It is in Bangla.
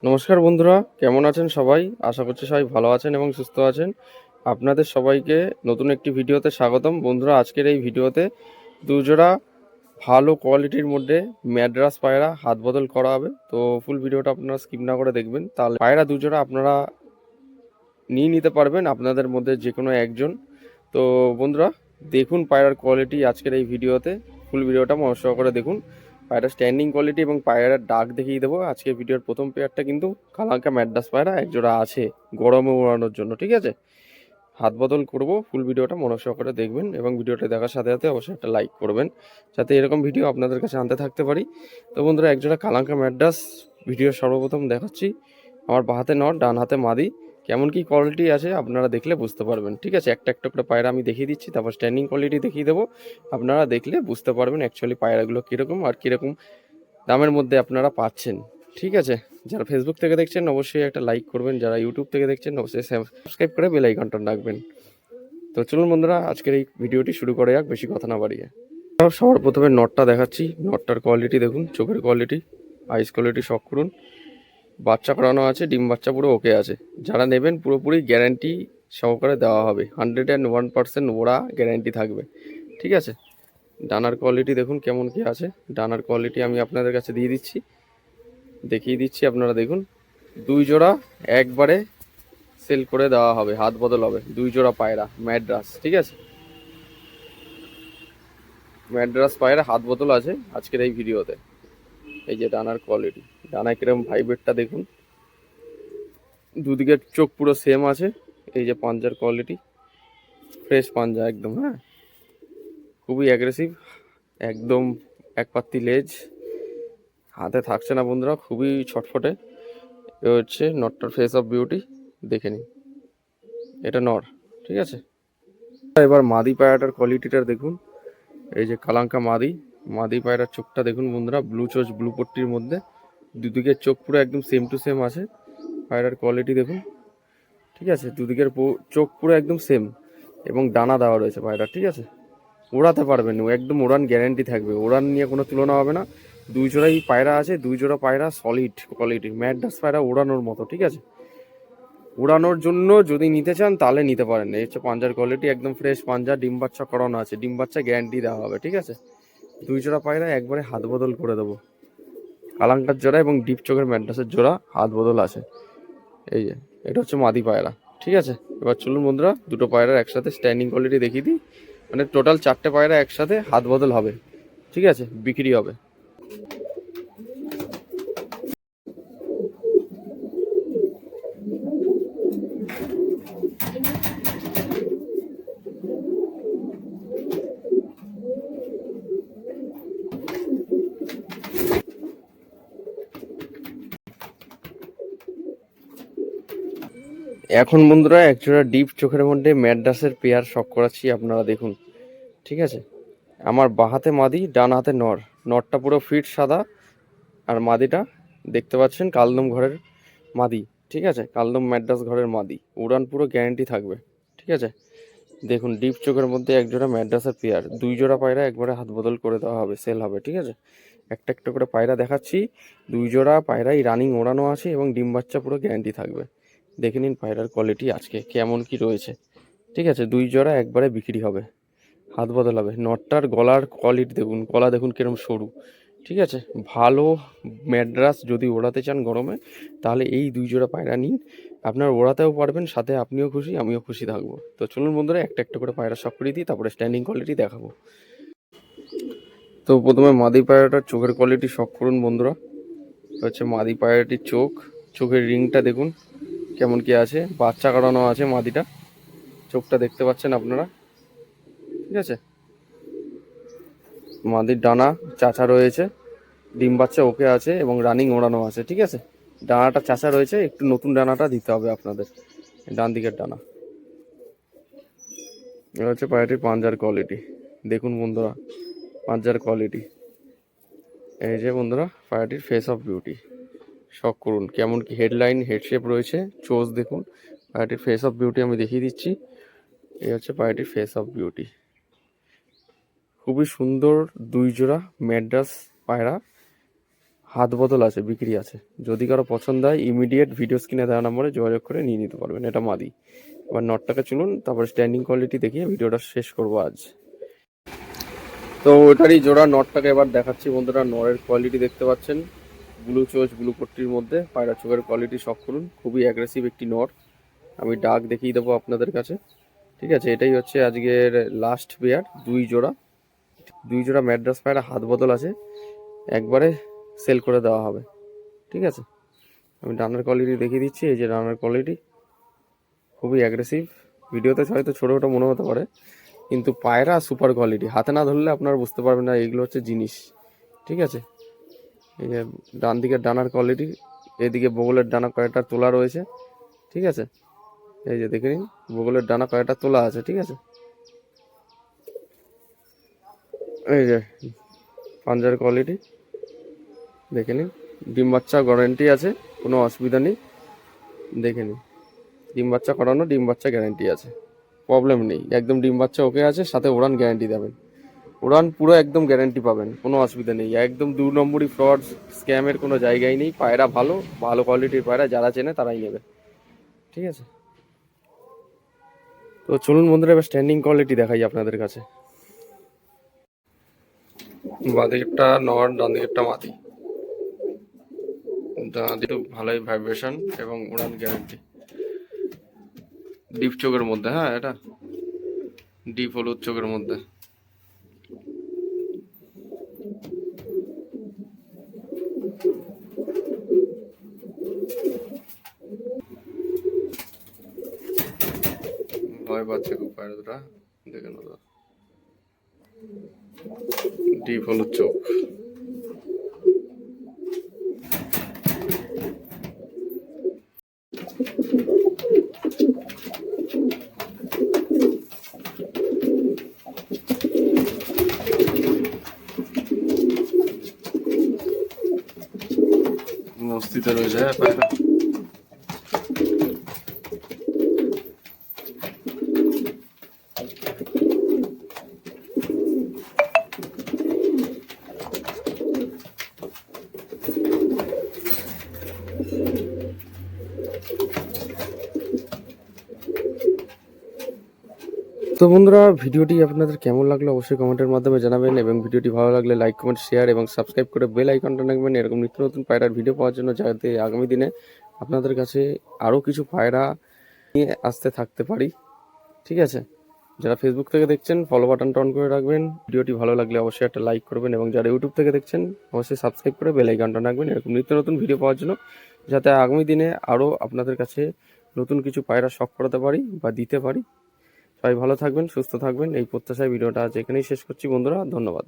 নমস্কার বন্ধুরা, কেমন আছেন সবাই? আশা করছি সবাই ভালো আছেন এবং সুস্থ আছেন। আপনাদের সবাইকে নতুন একটি ভিডিওতে স্বাগতম। বন্ধুরা, আজকের এই ভিডিওতে দুজোড়া ভালো কোয়ালিটির মধ্যে ম্যাড্রাস পায়রা হাত বদল করা হবে। তো ফুল ভিডিওটা আপনারা স্কিপ না করে দেখবেন, তাহলে পায়রা দুজোড়া আপনারা নিয়ে নিতে পারবেন আপনাদের মধ্যে যে কোনো একজন। তো বন্ধুরা, দেখুন পায়রার কোয়ালিটি আজকের এই ভিডিওতে। ফুল ভিডিওটা মনোযোগ সহকারে দেখুন। পায়রার স্ট্যান্ডিং কোয়ালিটি এবং পায়রার ডাক দেখিয়ে দেবো। আজকে ভিডিওর প্রথম পেয়ারটা কিন্তু কালাঙ্কা ম্যাড্রাস পায়রা একজোড়া আছে গরমে ওড়ানোর জন্য, ঠিক আছে? হাত বদল করব। ফুল ভিডিওটা মনোযোগ সহকারে দেখবেন এবং ভিডিওটা দেখার সাথে সাথে অবশ্যই একটা লাইক করবেন, যাতে এরকম ভিডিও আপনাদের কাছে আনতে থাকতে পারি। তো বন্ধুরা, একজোড়া কালাঙ্কা ম্যাড্রাস ভিডিও সর্বপ্রথম দেখাচ্ছি। আমার বাঁ হাতে নর, ডান হাতে মাদি। কেমন কি কোয়ালিটি আছে আপনারা দেখলে বুঝতে পারবেন, ঠিক আছে? একটা একটা করে পায়রা আমি দেখিয়ে দিচ্ছি, তারপর স্ট্যান্ডিং কোয়ালিটি দেখিয়ে দেবো। আপনারা দেখলে বুঝতে পারবেন অ্যাকচুয়ালি পায়রাগুলো কীরকম আর কীরকম দামের মধ্যে আপনারা পাচ্ছেন, ঠিক আছে? যারা ফেসবুক থেকে দেখছেন অবশ্যই একটা লাইক করবেন, যারা ইউটিউব থেকে দেখছেন অবশ্যই সাবস্ক্রাইব করে বেল আইকনটা রাখবেন। তো চলুন বন্ধুরা, আজকের এই ভিডিওটি শুরু করা যাক বেশি কথা না বাড়িয়ে। সবার প্রথমে নটটা দেখাচ্ছি। নটটার কোয়ালিটি দেখুন, চোখের কোয়ালিটি, আইস কোয়ালিটি শখ করুন। বাচ্চা করানো আছে, ডিম বাচ্চা পুরো ওকে আছে। যারা নেবেন পুরোপুরি গ্যারান্টি সহকারে দেওয়া হবে, 101% ওরা গ্যারান্টি থাকবে, ঠিক আছে? ডানার কোয়ালিটি দেখুন কেমন কি আছে। ডানার কোয়ালিটি আমি আপনাদের কাছে দিয়ে দিচ্ছি, দেখিয়ে দিচ্ছি, আপনারা দেখুন। দুই জোড়া একবারে সেল করে দেওয়া হবে, হাত বদল হবে। দুই জোড়া পায়রা ম্যাড্রাস, ঠিক আছে? ম্যাড্রাস পায়রা হাত বদল আছে আজকের এই ভিডিওতে। এই যে ডানার কোয়ালিটি, ডানায় কিরকম ভাইব্রেটটা দেখুন। দুদিকের চোখ পুরো সেম আছে। এই যে পাঞ্জার কোয়ালিটি, ফ্রেশ পাঞ্জা একদম, হ্যাঁ, খুবই অ্যাগ্রেসিভ, একদম এক পাত্তি লেজ, হাতে থাকছে না বন্ধুরা, খুবই ছটফটে। এ হচ্ছে নটটার ফেস অফ বিউটি, দেখে নিন। এটা নর, ঠিক আছে? এবার মাদি পায়রাটার কোয়ালিটিটা দেখুন। এই যে কালাঙ্কা মাদি, মাদি পায়রার চোখটা দেখুন বন্ধুরা, ব্লু চোচ ব্লু পট্টির মধ্যে, দুদিকের চোখ পুরো একদম সেম টু সেম আছে। পায়রার কোয়ালিটি দেখুন, ঠিক আছে? দুদিকের চোখ পুরো একদম সেম এবং ডানা দেওয়া রয়েছে পায়রা, ঠিক আছে? ওড়াতে পারবেন, একদম ওড়ান গ্যারেন্টি থাকবে, ওড়ান নিয়ে কোনো তুলনা হবে না। দুই জোড়াই পায়রা আছে, দুই জোড়া পায়রা সলিড কোয়ালিটির ম্যাড্রাস পায়রা, ওড়ানোর মতো, ঠিক আছে? উড়ানোর জন্য যদি নিতে চান তাহলে নিতে পারেন। এই হচ্ছে পাঞ্জার কোয়ালিটি, একদম ফ্রেশ পাঞ্জা, ডিম বাচ্চা করানো আছে, ডিম বাচ্চা গ্যারান্টি দেওয়া হবে, ঠিক আছে? দুই জোড়া পায়রা একবারে হাত বদল করে দেবো। কালাঙ্কার জোড়া এবং ডিপ চোখের ম্যাড্রাসের জোড়া হাত বদল আছে। এই যে এটা হচ্ছে মাদি পায়রা, ঠিক আছে? এবার চলুন বন্ধুরা, দুটো পায়রার একসাথে স্ট্যান্ডিং কোয়ালিটি দেখিয়ে দিই। মানে টোটাল চারটে পায়রা একসাথে হাত বদল হবে, ঠিক আছে? বিক্রি হবে। এখন বন্ধুরা একজোড়া ডিপ চোখের মধ্যে ম্যাড্রাসের পেয়ার শখ করাচ্ছি, আপনারা দেখুন, ঠিক আছে? আমার বাঁ হাতে মাদি, ডান হাতে নর। নরটা পুরো ফিট সাদা, আর মাদিটা দেখতে পাচ্ছেন কালদম ঘরের মাদি, ঠিক আছে? কালদম ম্যাড্রাস ঘরের মাদি, উড়ান পুরো গ্যারান্টি থাকবে, ঠিক আছে? দেখুন ডিপ চোখের মধ্যে একজোড়া ম্যাড্রাসের পেয়ার, দুই জোড়া পায়রা একবারে হাত বদল করে দেওয়া হবে, সেল হবে, ঠিক আছে? একটা একটা করে পায়রা দেখাচ্ছি। দুই জোড়া পায়রাই রানিং ওড়ানো আছে এবং ডিম বাচ্চা পুরো গ্যারান্টি থাকবে। দেখে নিন পায়রার কোয়ালিটি আজকে কেমন কি রয়েছে, ঠিক আছে? দুই জোড়া একবারে বিক্রি হবে, হাত বদল হবে। নটটার গলার কোয়ালিটি দেখুন, গলা দেখুন কিরম সরু, ঠিক আছে? ভালো ম্যাড্রাস যদি ওড়াতে চান গরমে, তাহলে এই দুই জোড়া পায়রা নিন। আপনার ওড়াতেও পারবেন, সাথে আপনিও খুশি আমিও খুশি থাকবো। তো চলুন বন্ধুরা, একটা একটা করে পায়রা শখ করে দিই, তারপরে স্ট্যান্ডিং কোয়ালিটি দেখাবো। তো প্রথমে মাদি পায়রাটার চোখের কোয়ালিটি শখ করুন বন্ধুরা। হচ্ছে মাদি পায়রাটির চোখ, চোখের রিংটা দেখুন কেমন কি আছে। বাচ্চা করানো আছে মাদিটা, চোখটা দেখতে পাচ্ছেন আপনারা, ঠিক আছে? মাদির ডানা চাচা রয়েছে, ডিম বাচ্চা ওকে আছে এবং রানিং ওড়ানো আছে, ঠিক আছে? ডানাটা চাচা রয়েছে, একটু নতুন ডানাটা দিতে হবে আপনাদের, ডান দিকের ডানা। এটা হচ্ছে পায়রাটির পাঞ্জার কোয়ালিটি, দেখুন বন্ধুরা পাঞ্জার কোয়ালিটি। এই যে বন্ধুরা পায়রাটির ফেস অফ বিউটি, শখ করুন কেমন কি হেডলাইন হেড শেপ রয়েছে, চোজ দেখুন। পায়রাটির ফেস অফ বিউটি আমি দেখিয়ে দিচ্ছি। এই হচ্ছে পায়রাটির ফেস অফ বিউটি, খুবই সুন্দর দুই জোড়া ম্যাড্রাস পায়রা, হাত বদল আছে, বিক্রি আছে। যদি কারো পছন্দ হয় ইমিডিয়েট ভিডিও স্ক্রিনে দেওয়া নম্বরে যোগাযোগ করে নিয়ে নিতে পারবেন। এটা মাদি। এবার নটটাকে চলুন, তারপর স্ট্যান্ডিং কোয়ালিটি দেখিয়ে ভিডিওটা শেষ করবো আজ। তো ওটারই জোড়া নটটাকে এবার দেখাচ্ছি বন্ধুরা। নরের কোয়ালিটি দেখতে পাচ্ছেন, ব্লু চোচ ব্লু পট্টির মধ্যে। পায়রা চোখের কোয়ালিটি শখ করুন, খুবই অ্যাগ্রেসিভ একটি নর। আমি ডাক দেখিয়ে দেবো আপনাদের কাছে, ঠিক আছে। এটাই হচ্ছে আজকের লাস্ট পেয়ার, দুই জোড়া ম্যাড্রাস পায়রা হাত বদল আছে, একবারে সেল করে দেওয়া হবে, ঠিক আছে। আমি ডানার কোয়ালিটি দেখিয়ে দিচ্ছি। এই যে ডানার কোয়ালিটি খুবই অ্যাগ্রেসিভ। ভিডিওতে হয়তো ছোটো ছোটো মনে হতে পারে, কিন্তু পায়রা সুপার কোয়ালিটি। হাতে না ধরলে আপনারা বুঝতে পারবেন না এগুলো হচ্ছে জিনিস, ঠিক আছে। এই যে ডান দিকের ডানার কোয়ালিটি, এদিকে বগলের ডানা কয়েকটা তোলা রয়েছে, ঠিক আছে। এই যে দেখে নিন, বগলের ডানা কয়েকটা তোলা আছে, ঠিক আছে। এই যে পাঞ্জার কোয়ালিটি দেখে নিন। ডিম বাচ্চা গ্যারান্টি আছে, কোনো অসুবিধা নেই। দেখে নিন, ডিম বাচ্চা করানো, ডিম বাচ্চা গ্যারান্টি আছে, প্রবলেম নেই। একদম ডিম বাচ্চা ওকে আছে, সাথে উড়ান গ্যারান্টি দেবেন। উড়ান পুরো একদম গ্যারান্টি পাবেন, কোনো অসুবিধা নেই। একদম 2 নম্বরই ফ্রড স্ক্যামের কোনো জায়গায় নেই। পায়রা ভালো, ভালো কোয়ালিটির পায়রা যারা চেনে তারাই নেবে, ঠিক আছে। তো চলুন বন্ধুরা, এবার স্ট্যান্ডিং কোয়ালিটি দেখাই আপনাদের কাছে। বাঁদিকেরটা নর, ডান দিকেরটা মাদি। তো ভালোই ভাইব্রেশন এবং উড়ান গ্যারান্টি। ডিপ চোখের মধ্যে, হ্যাঁ এটা ডিপ হলুদ চোখের মধ্যে। ভয় পাচ্ছে খুব পায়রা দুটা, দেখে নেবো। ডিপ হলুদ চোখ। মস্তিতে রয়েছে, হ্যাঁ পায়রা। তো বন্ধুরা, ভিডিওটি আপনাদের কেমন লাগলো অবশ্যই কমেন্টের মাধ্যমে জানাবেন, এবং ভিডিওটি ভালো লাগলে লাইক কমেন্ট শেয়ার এবং সাবস্ক্রাইব করে বেল আইকনটা রাখবেন এরকম নিত্য নতুন পায়রার ভিডিও পাওয়ার জন্য, যাতে আগামী দিনে আপনাদের কাছে আরও কিছু পায়রা নিয়ে আসতে থাকতে পারি, ঠিক আছে। যারা ফেসবুক থেকে দেখছেন ফলো বাটনটা অন করে রাখবেন। ভিডিওটি ভালো লাগলে অবশ্যই একটা লাইক করবেন, এবং যারা ইউটিউব থেকে দেখছেন অবশ্যই সাবস্ক্রাইব করে বেল আইকনটা রাখবেন এরকম নিত্য নতুন ভিডিও পাওয়ার জন্য, যাতে আগামী দিনে আরও আপনাদের কাছে নতুন কিছু পায়রা শখ করাতে পারি বা দিতে পারি। সবাই ভালো থাকবেন, সুস্থ থাকবেন, এই প্রত্যাশায় ভিডিওটা আজ এখানেই শেষ করছি বন্ধুরা। ধন্যবাদ।